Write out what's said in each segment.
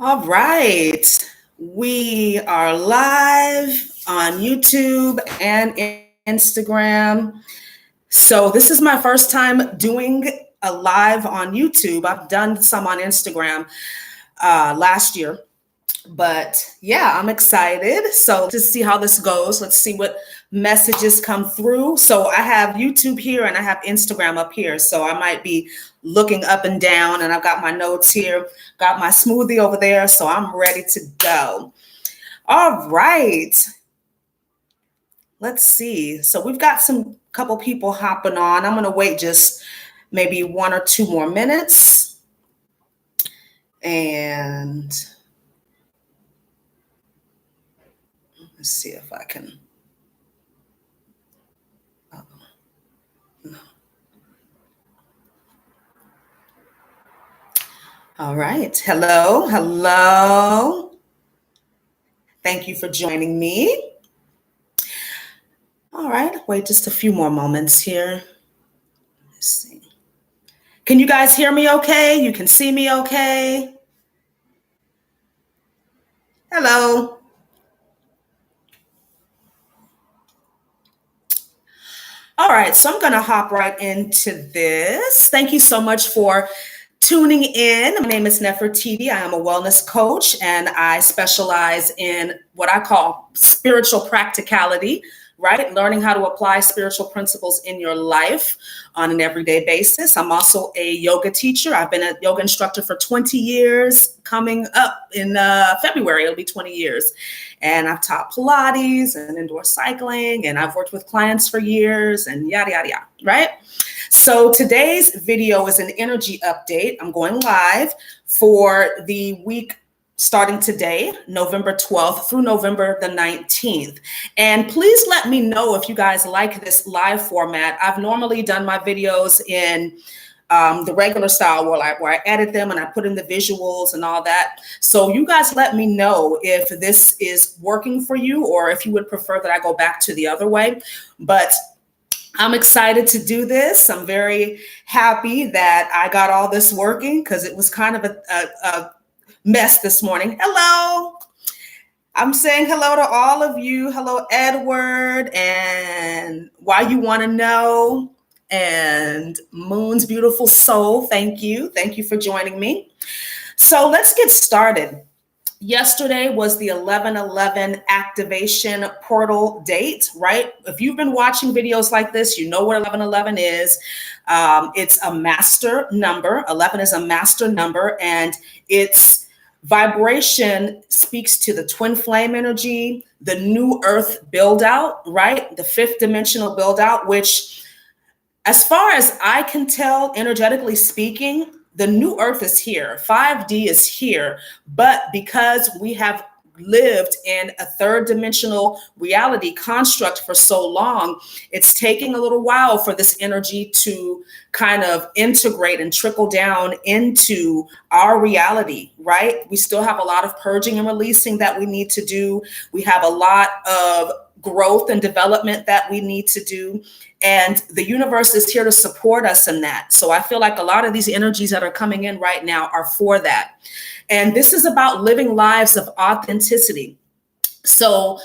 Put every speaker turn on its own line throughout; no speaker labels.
All right. We are live on YouTube and Instagram. So this is my first time doing a live on YouTube. I've done some on Instagram last year. But yeah, I'm excited. So to see how this goes, let's see what messages come through. So I have YouTube here and I have Instagram up here. So I might be looking up and down, and I've got my notes here, got my smoothie over there. So I'm ready to go. All right. Let's see. So we've got some couple people hopping on. I'm going to wait just maybe 1 or 2 more minutes. And let's see if I can. No. All right. Hello. Hello. Thank you for joining me. All right. Wait just a few more moments here. Let's see. Can you guys hear me okay? You can see me okay? Hello. All right, so I'm going to hop right into this. Thank you so much for tuning in. My name is Nefertiti. I am a wellness coach, and I specialize in what I call spiritual practicality, right? Learning how to apply spiritual principles in your life on an everyday basis. I'm also a yoga teacher. I've been a yoga instructor for 20 years. Coming up in February, it'll be 20 years. And I've taught Pilates and indoor cycling, and I've worked with clients for years and yada, yada, yada, right? So today's video is an energy update. I'm going live for the week starting today, November 12th through November the 19th. And please let me know if you guys like this live format. I've normally done my videos in the regular style where I edit them and I put in the visuals and all that. So you guys let me know if this is working for you or if you would prefer that I go back to the other way. But I'm excited to do this. I'm very happy that I got all this working because it was kind of a mess this morning. Hello. I'm saying hello to all of you. Hello, Edward, and Why You Want to Know, and Moon's Beautiful Soul. Thank you. Thank you for joining me. So let's get started. Yesterday was the 11/11 activation portal date, right? If you've been watching videos like this, you know what 11/11 is. It's a master number. 11 is a master number, and it's vibration speaks to the twin flame energy, the new earth build out, right? The 5th dimensional build out, which as far as I can tell, energetically speaking, the new earth is here. 5D is here. But because we have lived in a 3rd dimensional reality construct for so long, it's taking a little while for this energy to kind of integrate and trickle down into our reality, right? We still have a lot of purging and releasing that we need to do. We have a lot of growth and development that we need to do. And the universe is here to support us in that. So I feel like a lot of these energies that are coming in right now are for that. And this is about living lives of authenticity. So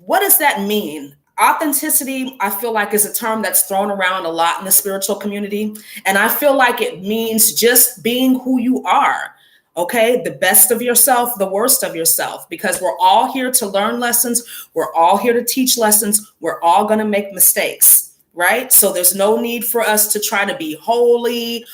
what does that mean? Authenticity, I feel like, is a term that's thrown around a lot in the spiritual community. And I feel like it means just being who you are. Okay, the best of yourself, the worst of yourself, because we're all here to learn lessons. We're all here to teach lessons. We're all going to make mistakes, right? So there's no need for us to try to be holy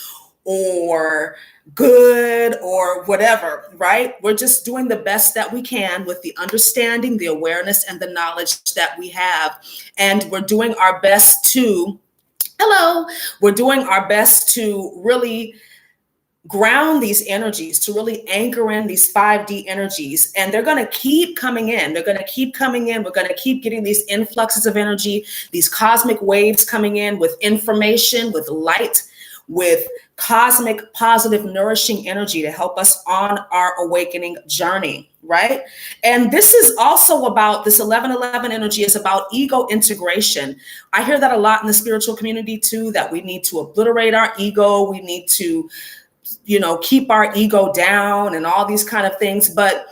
or good or whatever, right? We're just doing the best that we can with the understanding, the awareness, and the knowledge that we have. And we're doing our best to, we're doing our best to really ground these energies, to really anchor in these 5D energies. And they're going to keep coming in. They're going to keep coming in. We're going to keep getting these influxes of energy, these cosmic waves coming in with information, with light, with cosmic, positive, nourishing energy to help us on our awakening journey, right? And this is also about, this 11/11 energy is about ego integration. I hear that a lot in the spiritual community too, that we need to obliterate our ego. We need to keep our ego down and all these kind of things. But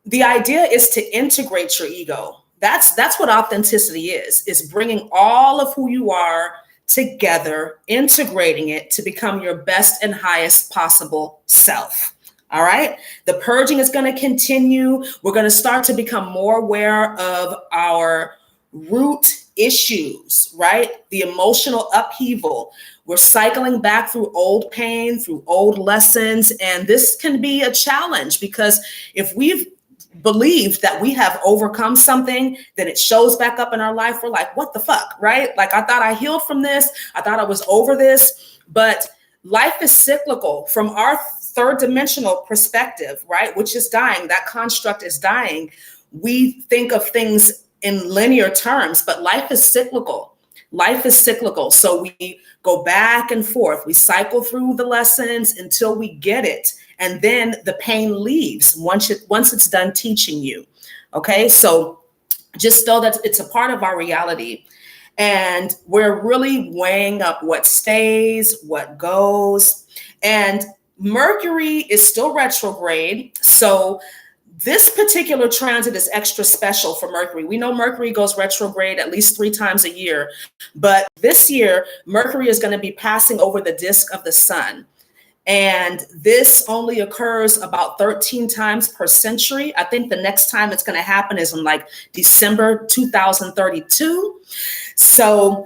the idea is to integrate your ego. That's what authenticity is bringing all of who you are together, integrating it to become your best and highest possible self. All right. The purging is going to continue. We're going to start to become more aware of our root issues, right? The emotional upheaval. We're cycling back through old pain, through old lessons. And this can be a challenge because if we've believed that we have overcome something, then it shows back up in our life. We're like, what the fuck, right? Like, I thought I healed from this. I thought I was over this. But life is cyclical from our third dimensional perspective, right? Which is dying. That construct is dying. We think of things in linear terms, but life is cyclical. Life is cyclical. So we go back and forth. We cycle through the lessons until we get it. And then the pain leaves once it's done teaching you. Okay, so just know that it's a part of our reality. And we're really weighing up what stays, what goes. And Mercury is still retrograde. So this particular transit is extra special for Mercury. We know Mercury goes retrograde at least 3 times a year. But this year, Mercury is going to be passing over the disk of the sun. And this only occurs about 13 times per century. I think the next time it's going to happen is in like December 2032. So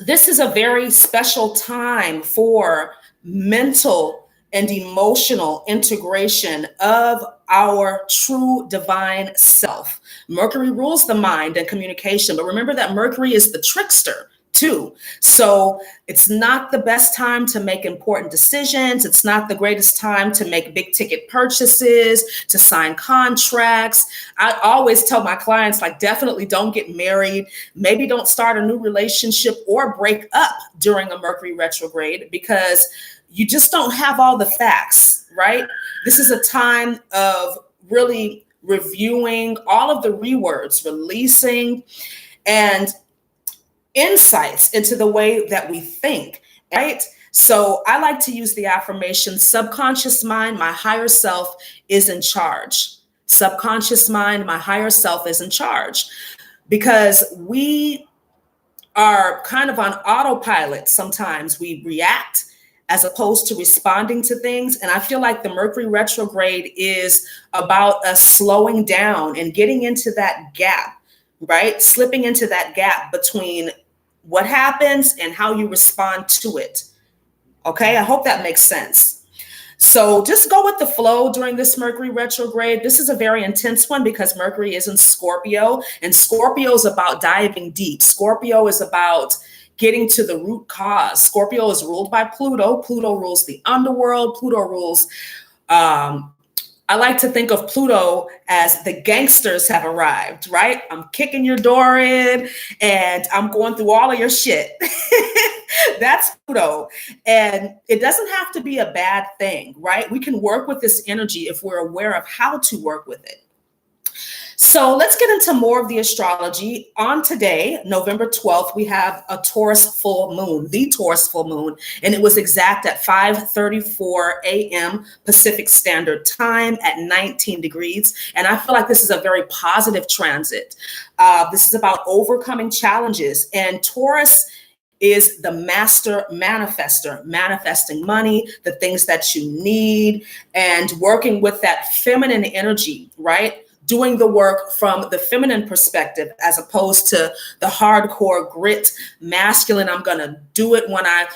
this is a very special time for mental and emotional integration of our true divine self. Mercury rules the mind and communication, but remember that Mercury is the trickster too. So it's not the best time to make important decisions. It's not the greatest time to make big ticket purchases, to sign contracts. I always tell my clients, like, definitely don't get married. Maybe don't start a new relationship or break up during a Mercury retrograde because you just don't have all the facts, right? This is a time of really reviewing all of the rewords, releasing, and insights into the way that we think, right? So I like to use the affirmation, subconscious mind, my higher self is in charge. Subconscious mind, my higher self is in charge, because we are kind of on autopilot. Sometimes we react as opposed to responding to things. And I feel like the Mercury retrograde is about us slowing down and getting into that gap, right? Slipping into that gap between what happens and how you respond to it. Okay, I hope that makes sense. So just go with the flow during this Mercury retrograde. This is a very intense one because Mercury is in Scorpio, and Scorpio is about diving deep. Scorpio is about getting to the root cause. Scorpio is ruled by Pluto. Pluto rules the underworld. Pluto rules, I like to think of Pluto as the gangsters have arrived, right? I'm kicking your door in and I'm going through all of your shit. That's Pluto. And it doesn't have to be a bad thing, right? We can work with this energy if we're aware of how to work with it. So let's get into more of the astrology. On today, November 12th, we have a Taurus full moon, the Taurus full moon, and it was exact at 5:34 a.m. Pacific Standard Time at 19 degrees. And I feel like this is a very positive transit. This is about overcoming challenges. And Taurus is the master manifester, manifesting money, the things that you need, and working with that feminine energy, right? Doing the work from the feminine perspective as opposed to the hardcore grit, masculine. I'm going to do it when I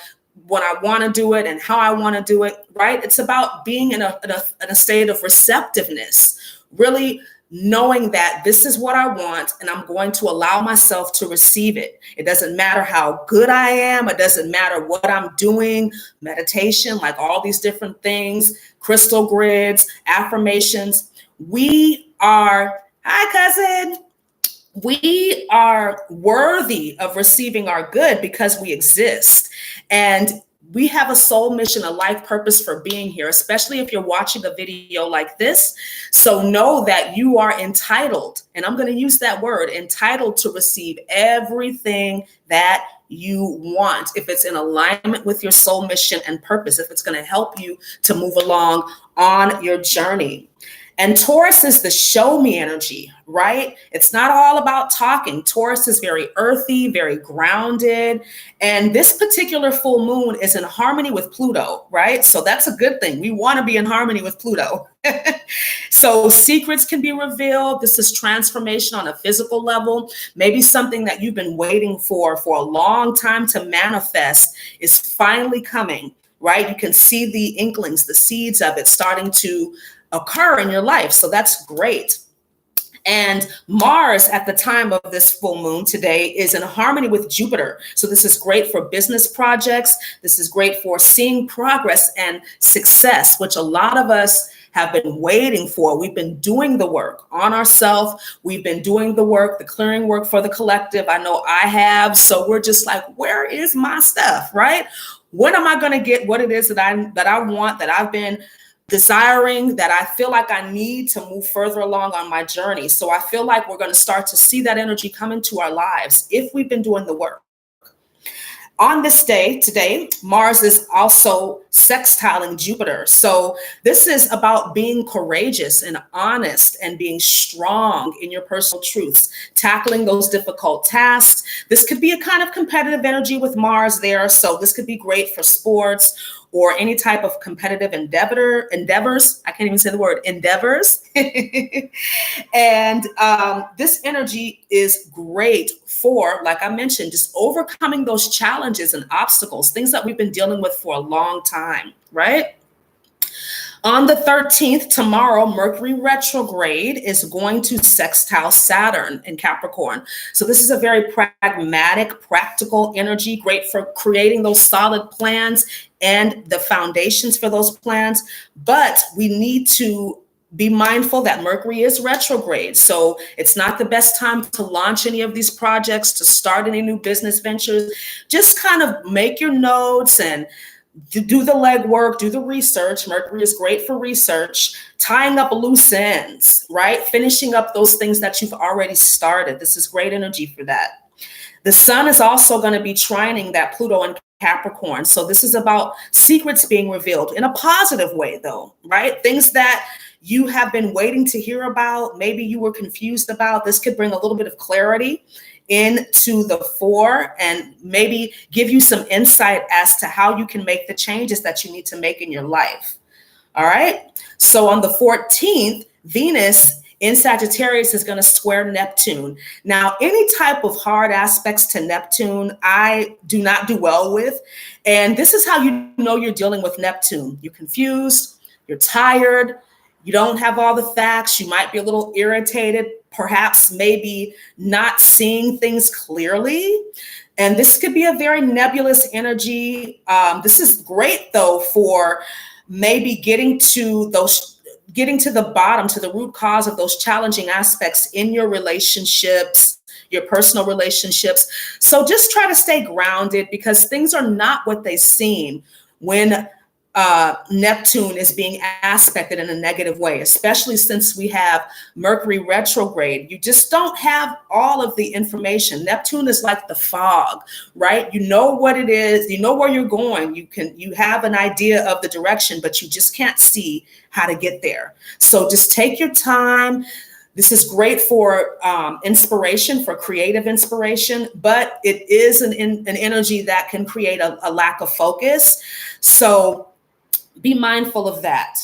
want to do it and how I want to do it, right? It's about being in a state of receptiveness, really knowing that this is what I want and I'm going to allow myself to receive it. It doesn't matter how good I am. It doesn't matter what I'm doing, meditation, like all these different things, crystal grids, affirmations. Hi, cousin. We are worthy of receiving our good because we exist. And we have a soul mission, a life purpose for being here, especially if you're watching a video like this. So know that you are entitled, and I'm going to use that word, entitled, to receive everything that you want, if it's in alignment with your soul mission and purpose, if it's going to help you to move along on your journey. And Taurus is the show me energy, right? It's not all about talking. Taurus is very earthy, very grounded. And this particular full moon is in harmony with Pluto, right? So that's a good thing. We want to be in harmony with Pluto. So secrets can be revealed. This is transformation on a physical level. Maybe something that you've been waiting for a long time to manifest is finally coming, right? You can see the inklings, the seeds of it starting to occur in your life. So that's great. And Mars at the time of this full moon today is in harmony with Jupiter. So this is great for business projects. This is great for seeing progress and success, which a lot of us have been waiting for. We've been doing the work on ourselves. We've been doing the work, the clearing work for the collective. I know I have. So we're just like, where is my stuff, right? When am I going to get what it is that I want, that I've been desiring, that I feel like I need to move further along on my journey? So I feel like we're going to start to see that energy come into our lives if we've been doing the work. On this day today, Mars is also sextiling Jupiter. So this is about being courageous and honest and being strong in your personal truths, tackling those difficult tasks. This could be a kind of competitive energy with Mars there. So this could be great for sports or any type of competitive endeavors. I can't even say the word endeavors. And this energy is great for, like I mentioned, just overcoming those challenges and obstacles, things that we've been dealing with for a long time, right? On the 13th, tomorrow, Mercury retrograde is going to sextile Saturn in Capricorn. So this is a very pragmatic, practical energy, great for creating those solid plans and the foundations for those plans. But we need to be mindful that Mercury is retrograde. So it's not the best time to launch any of these projects, to start any new business ventures. Just kind of make your notes and do the legwork, do the research. Mercury is great for research, tying up loose ends, right? Finishing up those things that you've already started. This is great energy for that. The sun is also going to be trining that Pluto in Capricorn. So this is about secrets being revealed in a positive way, though, right? Things that you have been waiting to hear about, maybe you were confused about. This could bring a little bit of clarity into the fore and maybe give you some insight as to how you can make the changes that you need to make in your life. All right. So on the 14th, Venus in Sagittarius is going to square Neptune. Now, any type of hard aspects to Neptune, I do not do well with. And this is how you know you're dealing with Neptune. You're confused, you're tired, you don't have all the facts, you might be a little irritated, perhaps maybe not seeing things clearly. And this could be a very nebulous energy. This is great, though, for maybe getting to the bottom, to the root cause of those challenging aspects in your relationships, your personal relationships. So just try to stay grounded, because things are not what they seem when Neptune is being aspected in a negative way, especially since we have Mercury retrograde. You just don't have all of the information. Neptune is like the fog, right? You know what it is, you know where you're going, you have an idea of the direction, but you just can't see how to get there. So just take your time. This is great for inspiration, for creative inspiration, but it is an energy that can create a lack of focus. So be mindful of that.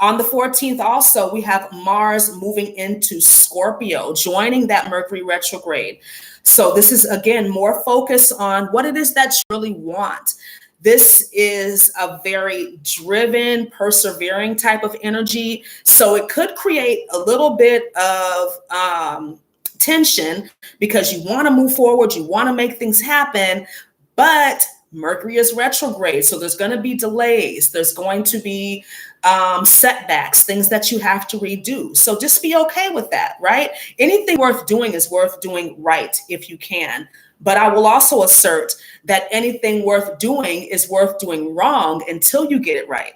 On the 14th, also, we have Mars moving into Scorpio, joining that Mercury retrograde. So this is, again, more focus on what it is that you really want. This is a very driven, persevering type of energy. So it could create a little bit of tension, because you want to move forward, you want to make things happen, but Mercury is retrograde. So there's going to be delays. There's going to be setbacks, things that you have to redo. So just be okay with that, right? Anything worth doing is worth doing right if you can. But I will also assert that anything worth doing is worth doing wrong until you get it right.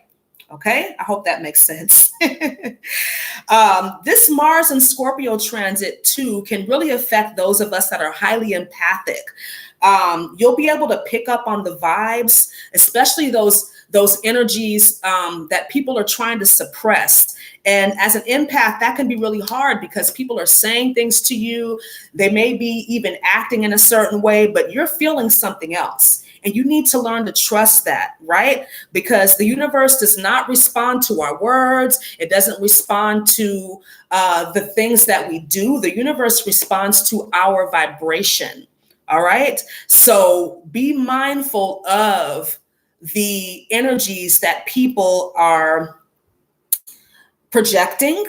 Okay, I hope that makes sense. This Mars and Scorpio transit too can really affect those of us that are highly empathic. You'll be able to pick up on the vibes, especially those energies that people are trying to suppress. And as an empath, that can be really hard because people are saying things to you. They may be even acting in a certain way, but you're feeling something else. And you need to learn to trust that, right? Because the universe does not respond to our words. It doesn't respond to the things that we do. The universe responds to our vibration. All right. So be mindful of the energies that people are projecting,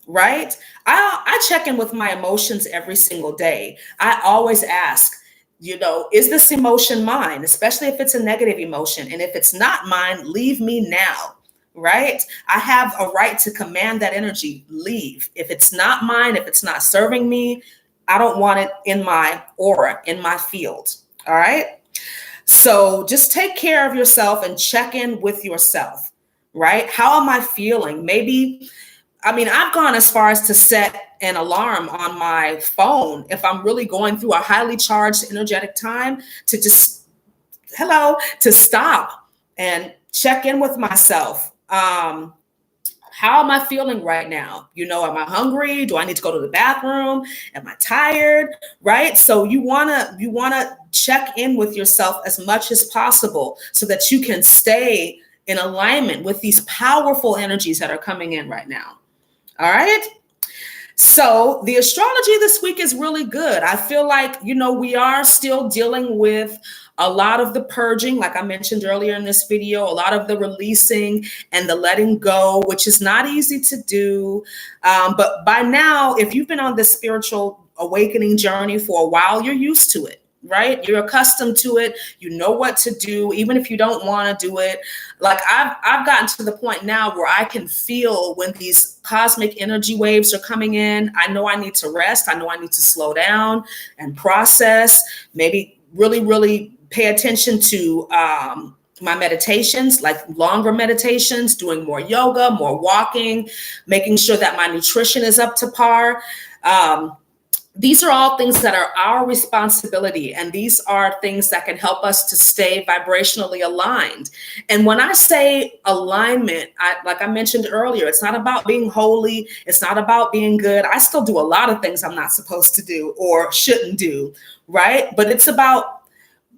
right? I check in with my emotions every single day. I always ask, is this emotion mine? Especially if it's a negative emotion. And if it's not mine, leave me now, right? I have a right to command that energy, leave. If it's not mine, if it's not serving me, I don't want it in my aura, in my field, all right? So just take care of yourself and check in with yourself, right? How am I feeling? I've gone as far as to set an alarm on my phone if I'm really going through a highly charged energetic time to just, to stop and check in with myself. How am I feeling right now? Am I hungry? Do I need to go to the bathroom? Am I tired? Right? So you wanna check in with yourself as much as possible so that you can stay in alignment with these powerful energies that are coming in right now. All right. So the astrology this week is really good. I feel like, we are still dealing with a lot of the purging, like I mentioned earlier in this video, a lot of the releasing and the letting go, which is not easy to do. But by now, if you've been on this spiritual awakening journey for a while, you're used to it. Right? You're accustomed to it. You know what to do, even if you don't want to do it. Like I've gotten to the point now where I can feel when these cosmic energy waves are coming in. I know I need to rest. I know I need to slow down and process, maybe really, really pay attention to my meditations, like longer meditations, doing more yoga, more walking, making sure that my nutrition is up to par. These are all things that are our responsibility, and these are things that can help us to stay vibrationally aligned. And when I say alignment, like I mentioned earlier, it's not about being holy. It's not about being good. I still do a lot of things I'm not supposed to do or shouldn't do, right? But it's about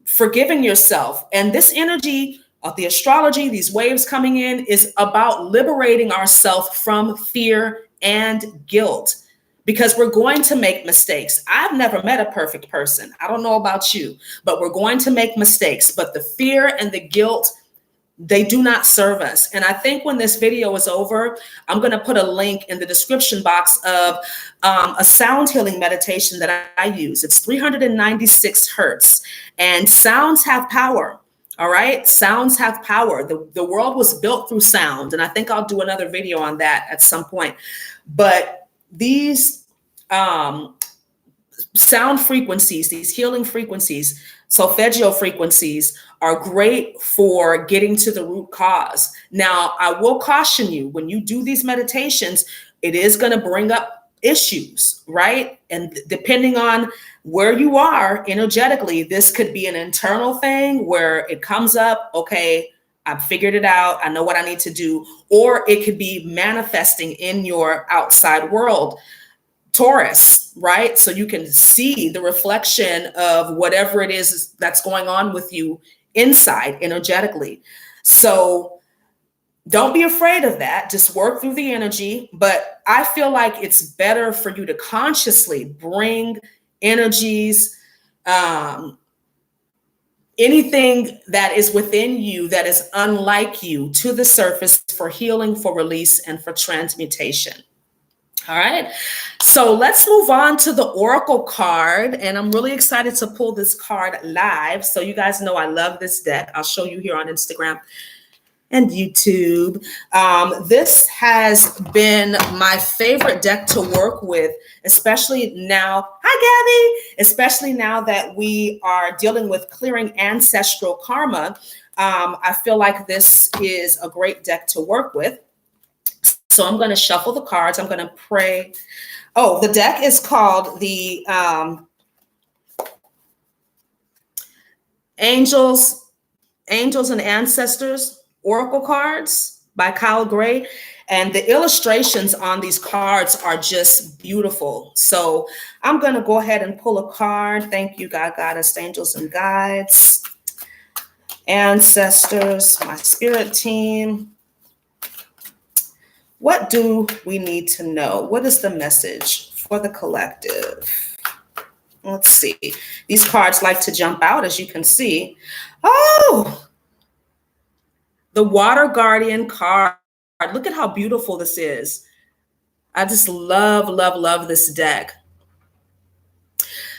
forgiving yourself. And this energy of the astrology, these waves coming in, is about liberating ourselves from fear and guilt. Because we're going to make mistakes. I've never met a perfect person. I don't know about you, but we're going to make mistakes. But the fear and the guilt, they do not serve us. And I think when this video is over, I'm going to put a link in the description box of a sound healing meditation that I use. It's 396 hertz. And sounds have power. All right. Sounds have power. The world was built through sound. And I think I'll do another video on that at some point. But these sound frequencies, these healing frequencies, solfeggio frequencies, are great for getting to the root cause. Now, I will caution you, when you do these meditations, it is going to bring up issues, right? And depending on where you are energetically, this could be an internal thing where it comes up, okay, I've figured it out, I know what I need to do, or it could be manifesting in your outside world, Taurus, right? So you can see the reflection of whatever it is that's going on with you inside energetically. So don't be afraid of that. Just work through the energy. But I feel like it's better for you to consciously bring energies, anything that is within you that is unlike you to the surface for healing, for release, and for transmutation. All right. So let's move on to the Oracle card. And I'm really excited to pull this card live. So you guys know I love this deck. I'll show you here on Instagram. and YouTube. This has been my favorite deck to work with, especially now. Hi, Gabby. Especially now that we are dealing with clearing ancestral karma. I feel like this is a great deck to work with. So I'm going to shuffle the cards. I'm going to pray. Oh, the deck is called the Angels and Ancestors Oracle Cards by Kyle Gray. And the illustrations on these cards are just beautiful. So I'm going to go ahead and pull a card. Thank you, God, Goddess, angels, and guides, ancestors, my spirit team. What do we need to know? What is the message for the collective? Let's see. These cards like to jump out, as you can see. Oh, the Water Guardian card. Look at how beautiful this is. I just love, love, love this deck.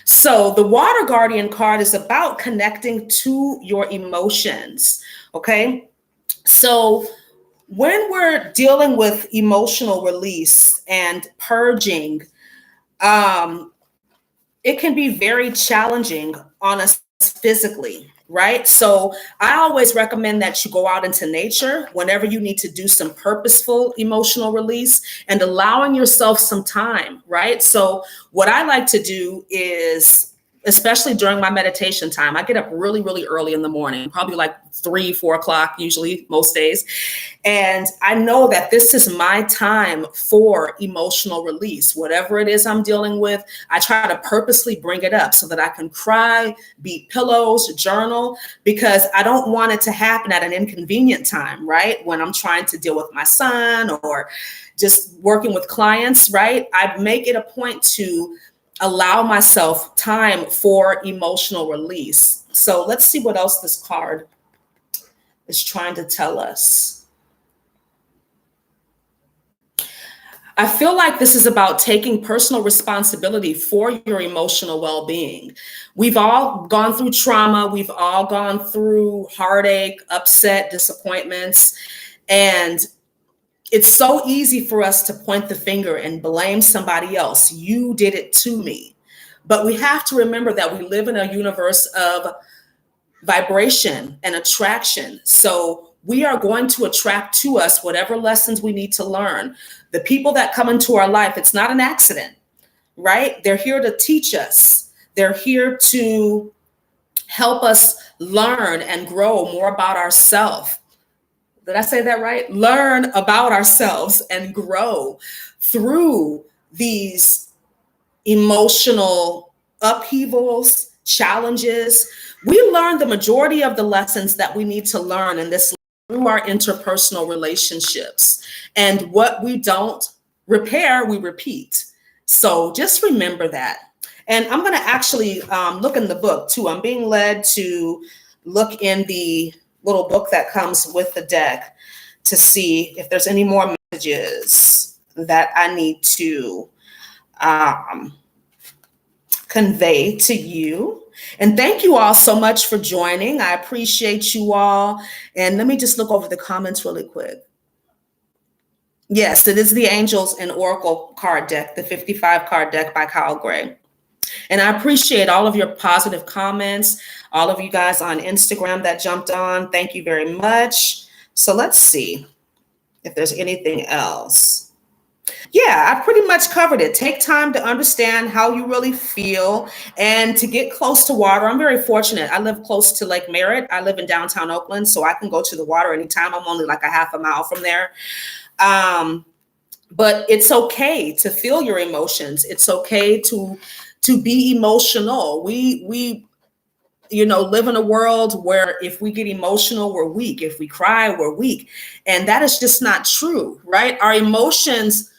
So the Water Guardian card is about connecting to your emotions, okay? So when we're dealing with emotional release and purging, it can be very challenging on us physically, right? So I always recommend that you go out into nature whenever you need to do some purposeful emotional release and allowing yourself some time, right? So what I like to do is, especially during my meditation time, I get up really, really early in the morning, probably like 3-4 o'clock, usually most days. And I know that this is my time for emotional release. Whatever it is I'm dealing with, I try to purposely bring it up so that I can cry, beat pillows, journal, because I don't want it to happen at an inconvenient time, right? When I'm trying to deal with my son or just working with clients, right? I make it a point to allow myself time for emotional release. So let's see what else this card is trying to tell us. I feel like this is about taking personal responsibility for your emotional well-being. We've all gone through trauma. We've all gone through heartache, upset, disappointments. And it's so easy for us to point the finger and blame somebody else. You did it to me. But we have to remember that we live in a universe of vibration and attraction. So we are going to attract to us whatever lessons we need to learn. The people that come into our life, it's not an accident, right? They're here to teach us. They're here to help us learn and grow more about ourselves. Did I say that right? Learn about ourselves and grow through these emotional upheavals, challenges. We learn the majority of the lessons that we need to learn in this through our interpersonal relationships. And what we don't repair, we repeat. So just remember that. And I'm going to actually look in the book too. I'm being led to look in the little book that comes with the deck to see if there's any more messages that I need to convey to you. And thank you all so much for joining. I appreciate you all. And let me just look over the comments really quick. Yes, it is the Angels and Oracle card deck, the 55 card deck by Kyle Gray. And I appreciate all of your positive comments, all of you guys on Instagram that jumped on. Thank you very much. So let's see if there's anything else. Yeah, I pretty much covered it. Take time to understand how you really feel and to get close to water. I'm very fortunate. I live close to Lake Merritt. I live in downtown Oakland, so I can go to the water anytime. I'm only like a half a mile from there. But it's okay to feel your emotions. It's okay to be emotional. We live in a world where if we get emotional, we're weak. If we cry, we're weak. And that is just not true, right? Our emotions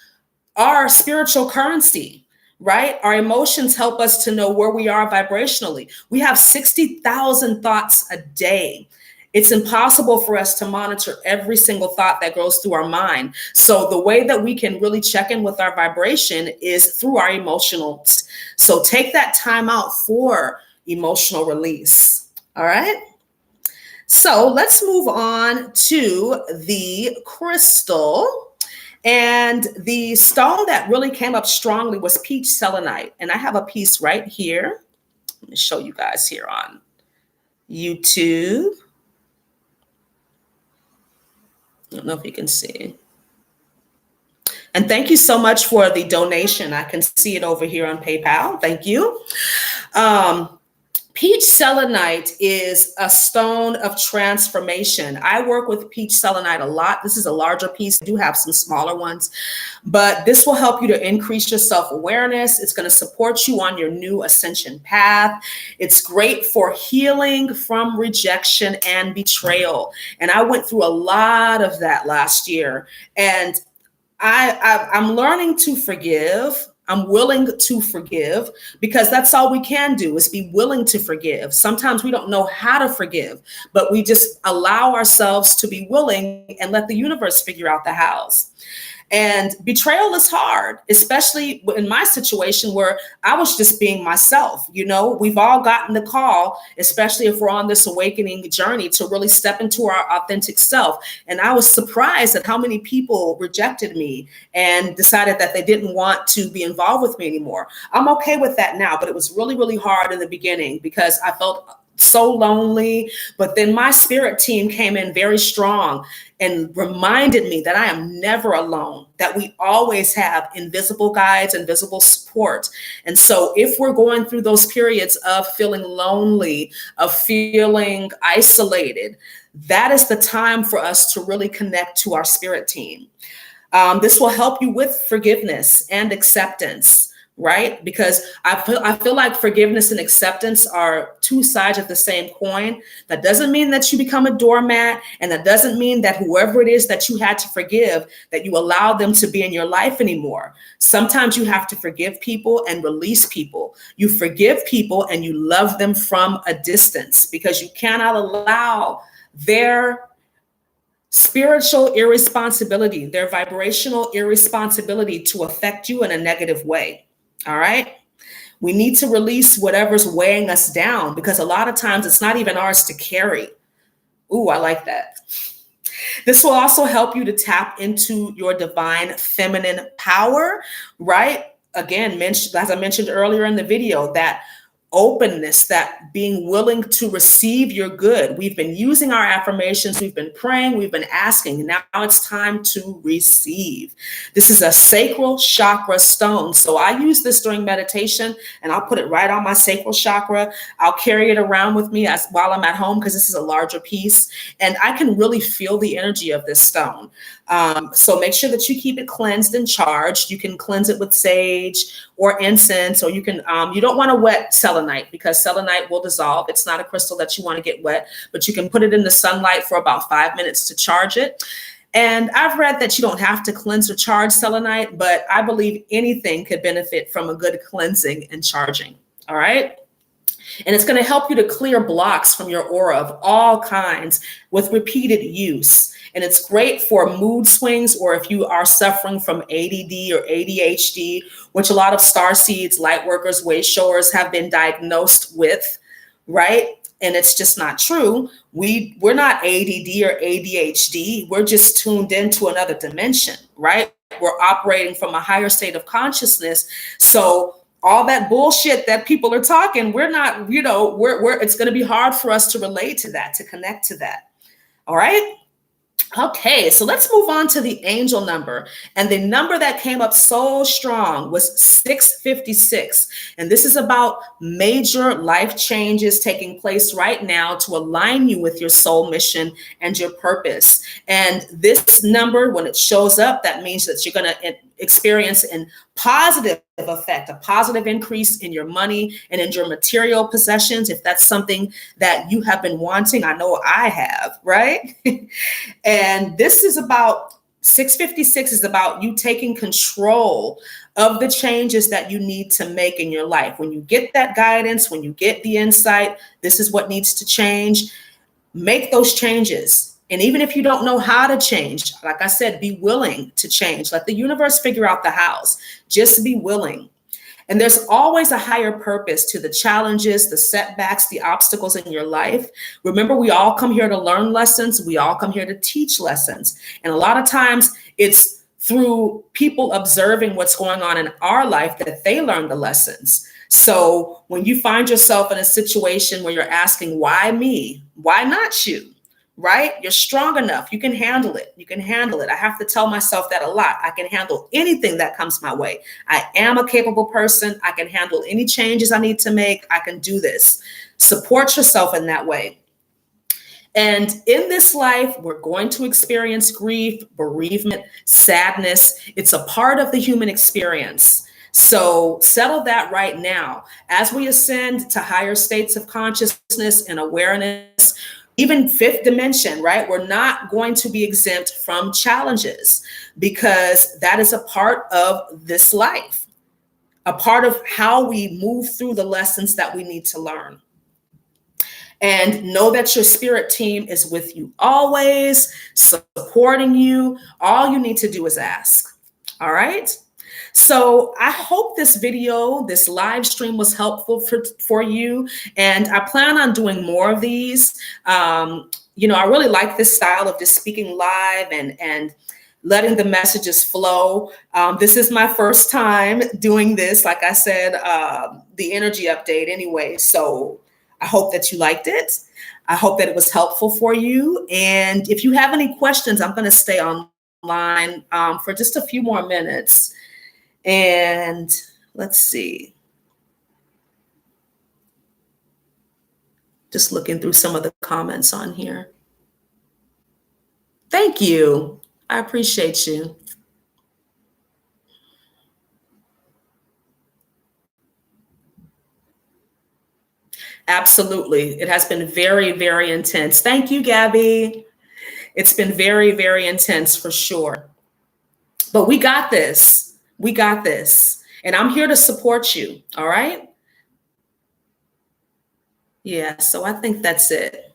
are spiritual currency, right? Our emotions help us to know where we are vibrationally. We have 60,000 thoughts a day. It's impossible for us to monitor every single thought that goes through our mind. So the way that we can really check in with our vibration is through our emotionals. So take that time out for emotional release. All right. So let's move on to the crystal. And the stone that really came up strongly was peach selenite. And I have a piece right here. Let me show you guys here on YouTube. I don't know if you can see. And thank you so much for the donation. I can see it over here on PayPal. Thank you. Peach selenite is a stone of transformation. I work with peach selenite a lot. This is a larger piece. I do have some smaller ones, but this will help you to increase your self-awareness. It's going to support you on your new ascension path. It's great for healing from rejection and betrayal. And I went through a lot of that last year. And I'm learning to forgive. I'm willing to forgive, because that's all we can do, is be willing to forgive. Sometimes we don't know how to forgive, but we just allow ourselves to be willing and let the universe figure out the hows. And betrayal is hard, especially in my situation where I was just being myself. You know, we've all gotten the call, especially if we're on this awakening journey, to really step into our authentic self. And I was surprised at how many people rejected me and decided that they didn't want to be involved with me anymore. I'm okay with that now, but it was really, really hard in the beginning because I felt so lonely. But then my spirit team came in very strong and reminded me that I am never alone, that we always have invisible guides, invisible support. And so if we're going through those periods of feeling lonely, of feeling isolated, that is the time for us to really connect to our spirit team. This will help you with forgiveness and acceptance. Right? Because I feel like forgiveness and acceptance are two sides of the same coin. That doesn't mean that you become a doormat, and that doesn't mean that whoever it is that you had to forgive, that you allow them to be in your life anymore. Sometimes you have to forgive people and release people. You forgive people and you love them from a distance, because you cannot allow their spiritual irresponsibility, their vibrational irresponsibility to affect you in a negative way. All right. We need to release whatever's weighing us down, because a lot of times it's not even ours to carry. Ooh, I like that. This will also help you to tap into your divine feminine power, right? Again, as I mentioned earlier in the video, that openness, that being willing to receive your good. We've been using our affirmations, we've been praying, we've been asking. Now it's time to receive. This is a sacral chakra stone. So I use this during meditation, and I'll put it right on my sacral chakra. I'll carry it around with me while I'm at home, because this is a larger piece, and I can really feel the energy of this stone. So make sure that you keep it cleansed and charged. You can cleanse it with sage or incense, or you can, you don't want to wet selenite, because selenite will dissolve. It's not a crystal that you want to get wet, but you can put it in the sunlight for about 5 minutes to charge it. And I've read that you don't have to cleanse or charge selenite, but I believe anything could benefit from a good cleansing and charging. All right. And it's going to help you to clear blocks from your aura of all kinds with repeated use. And it's great for mood swings, or if you are suffering from ADD or ADHD, which a lot of starseeds, light workers, way showers have been diagnosed with, right? And it's just not true. We're not ADD or ADHD. We're just tuned into another dimension, right? We're operating from a higher state of consciousness. So all that bullshit that people are talking, we're not, it's going to be hard for us to relate to that, to connect to that. All right. Okay, so let's move on to the angel number. And the number that came up so strong was 656. And this is about major life changes taking place right now to align you with your soul mission and your purpose. And this number, when it shows up, that means that you're going to experience a positive effect, a positive increase in your money and in your material possessions, if that's something that you have been wanting. I know I have, right? And this is about 656 is about you taking control of the changes that you need to make in your life. When you get that guidance, when you get the insight, this is what needs to change, make those changes. And even if you don't know how to change, like I said, be willing to change. Let the universe figure out the hows. Just be willing. And there's always a higher purpose to the challenges, the setbacks, the obstacles in your life. Remember, we all come here to learn lessons. We all come here to teach lessons. And a lot of times it's through people observing what's going on in our life that they learn the lessons. So when you find yourself in a situation where you're asking, why me? Why not you? Right? You're strong enough. You can handle it. You can handle it. I have to tell myself that a lot. I can handle anything that comes my way. I am a capable person. I can handle any changes I need to make. I can do this. Support yourself in that way. And in this life, we're going to experience grief, bereavement, sadness. It's a part of the human experience. So settle that right now. As we ascend to higher states of consciousness and awareness, even fifth dimension, right? We're not going to be exempt from challenges because that is a part of this life, a part of how we move through the lessons that we need to learn. And know that your spirit team is with you always, supporting you. All you need to do is ask. All right? So I hope this video, this live stream was helpful for you. And I plan on doing more of these. I really like this style of just speaking live and letting the messages flow. This is my first time doing this. Like I said, the energy update anyway. So I hope that you liked it. I hope that it was helpful for you. And if you have any questions, I'm going to stay online for just a few more minutes. And let's see. Just looking through some of the comments on here. Thank you. I appreciate you. Absolutely. It has been very, very intense. Thank you, Gabby. It's been very, very intense for sure. But we got this. We got this. And I'm here to support you. All right. Yeah. So I think that's it.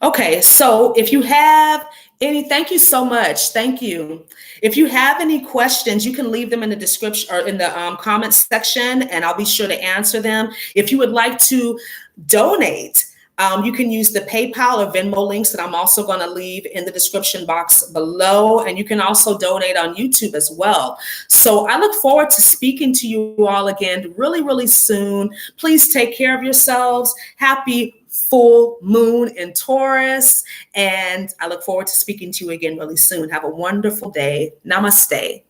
Okay. So if you have thank you so much. Thank you. If you have any questions, you can leave them in the description or in the comments section, and I'll be sure to answer them. If you would like to donate, you can use the PayPal or Venmo links that I'm also going to leave in the description box below. And you can also donate on YouTube as well. So I look forward to speaking to you all again really, really soon. Please take care of yourselves. Happy full moon in Taurus. And I look forward to speaking to you again really soon. Have a wonderful day. Namaste.